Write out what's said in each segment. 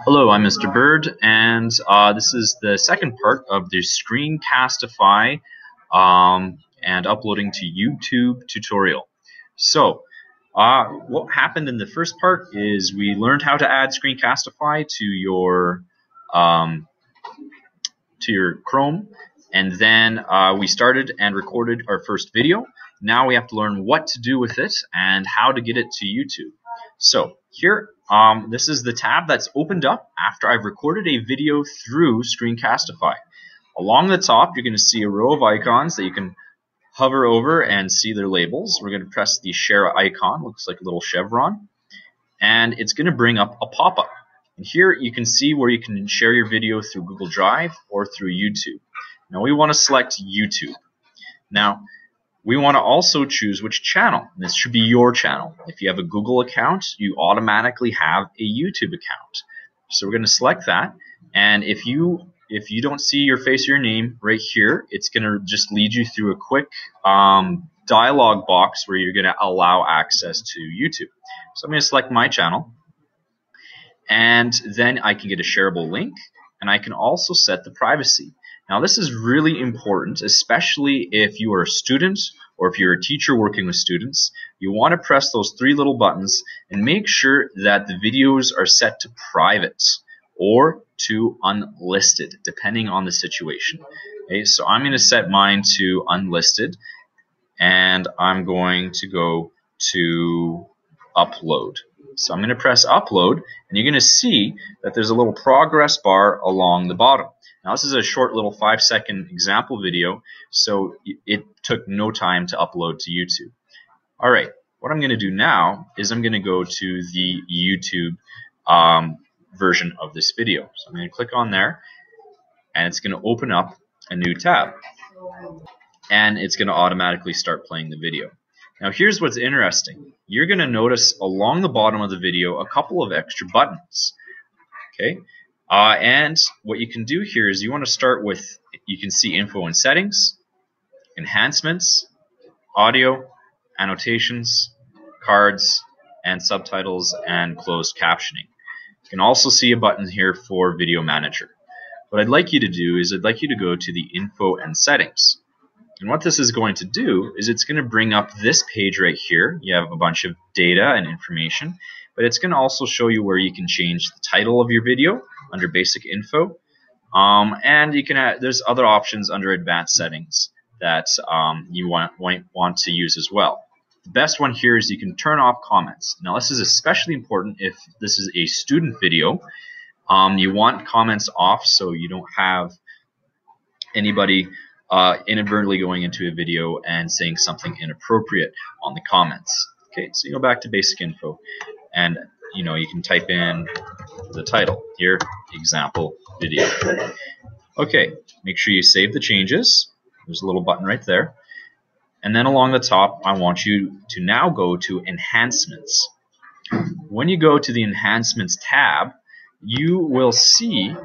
Hello, I'm Mr. Bird, and this is the second part of the Screencastify and uploading to YouTube tutorial. So, what happened in the first part is we learned how to add Screencastify to your Chrome, and then we started and recorded our first video. Now we have to learn what to do with it and how to get it to YouTube. So here, this is the tab that's opened up after I've recorded a video through Screencastify. Along the top, you're going to see a row of icons that you can hover over and see their labels. We're going to press the share icon, looks like a little chevron, and it's going to bring up a pop-up. And here you can see where you can share your video through Google Drive or through YouTube. Now we want to select YouTube. Now we want to also choose which channel. This should be your channel. If you have a Google account, you automatically have a YouTube account. So we're going to select that, and if you don't see your face or your name right here, it's going to just lead you through a quick dialog box where you're going to allow access to YouTube. So I'm going to select my channel, and then I can get a shareable link, and I can also set the privacy. Now this is really important, especially if you are a student or if you're a teacher working with students. You want to press those three little buttons and make sure that the videos are set to private or to unlisted, depending on the situation. Okay, so I'm going to set mine to unlisted, and I'm going to go to upload. So I'm going to press upload, and you're going to see that there's a little progress bar along the bottom. Now this is a short little 5-second example video, so it took no time to upload to YouTube. Alright, what I'm going to do now is I'm going to go to the YouTube version of this video. So I'm going to click on there, and it's going to open up a new tab, and it's going to automatically start playing the video. Now here's what's interesting. You're going to notice along the bottom of the video a couple of extra buttons. Okay, and what you can do here is you want to start with, you can see info and settings, enhancements, audio, annotations, cards, and subtitles and closed captioning. You can also see a button here for video manager. What I'd like you to do is I'd like you to go to the info and settings. And what this is going to do is it's going to bring up this page right here. You have a bunch of data and information, but it's going to also show you where you can change the title of your video under basic info. And you can add, there's other options under advanced settings that you might want to use as well. The best one here is you can turn off comments. Now this is especially important if this is a student video. You want comments off so you don't have anybody inadvertently going into a video and saying something inappropriate on the comments. Okay, so you go back to basic info, and you can type in the title here, example video. Okay, make sure you save the changes. There's a little button right there, and then along the top I want you to now go to enhancements. When you go to the enhancements tab, you will see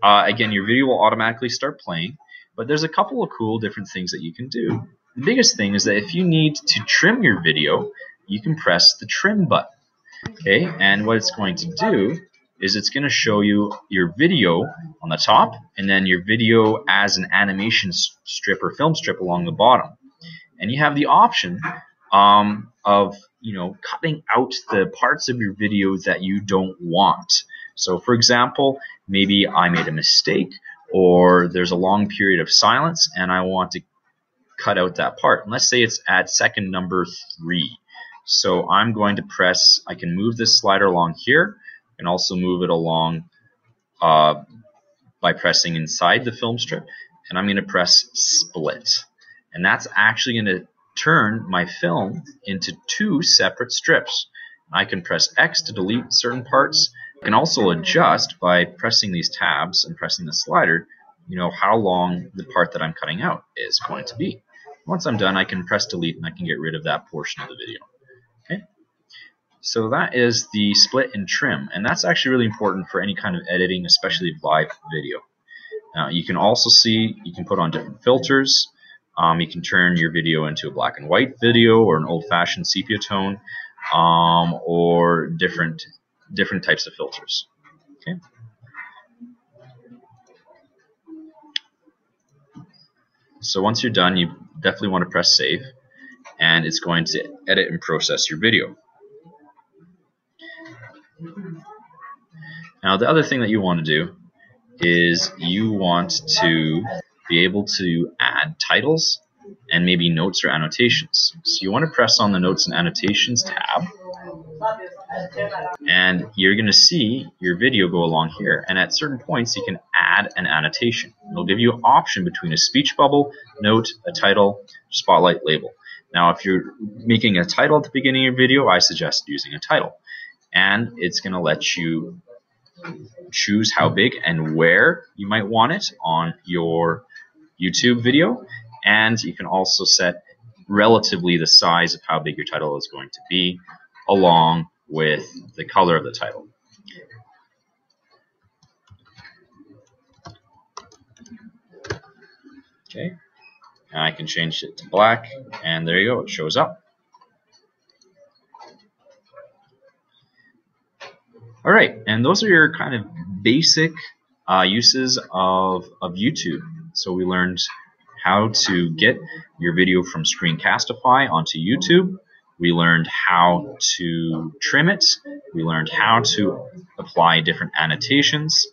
again, your video will automatically start playing. But there's a couple of cool different things that you can do. The biggest thing is that if you need to trim your video, you can press the trim button. Okay, and what it's going to do is it's going to show you your video on the top, and then your video as an animation strip or film strip along the bottom. And you have the option of cutting out the parts of your video that you don't want. So for example, maybe I made a mistake, or there's a long period of silence and I want to cut out that part. And let's say it's at second number 3. So I'm going to press, I can move this slider along here and also move it along by pressing inside the film strip, and I'm going to press split. And that's actually going to turn my film into 2 separate strips. I can press X to delete certain parts. I can also adjust by pressing these tabs and pressing the slider, how long the part that I'm cutting out is going to be. Once I'm done, I can press delete and I can get rid of that portion of the video. Okay, so that is the split and trim, and that's actually really important for any kind of editing, especially live video. Now you can also see, you can put on different filters. You can turn your video into a black and white video or an old-fashioned sepia tone, or different different types of filters. Okay. So once you're done, you definitely want to press save, and it's going to edit and process your video. Now the other thing that you want to do is you want to be able to add titles and maybe notes or annotations. So you want to press on the Notes and Annotations tab, and you're going to see your video go along here, and at certain points you can add an annotation. It'll give you an option between a speech bubble, note, a title, spotlight, label. Now if you're making a title at the beginning of your video, I suggest using a title, and it's going to let you choose how big and where you might want it on your YouTube video, and you can also set relatively the size of how big your title is going to be along with the color of the title. Okay, and I can change it to black, and there you go, it shows up. Alright, and those are your kind of basic uses of YouTube. So we learned how to get your video from Screencastify onto YouTube. We learned how to trim it. We learned how to apply different annotations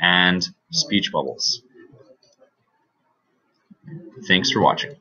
and speech bubbles. Thanks for watching.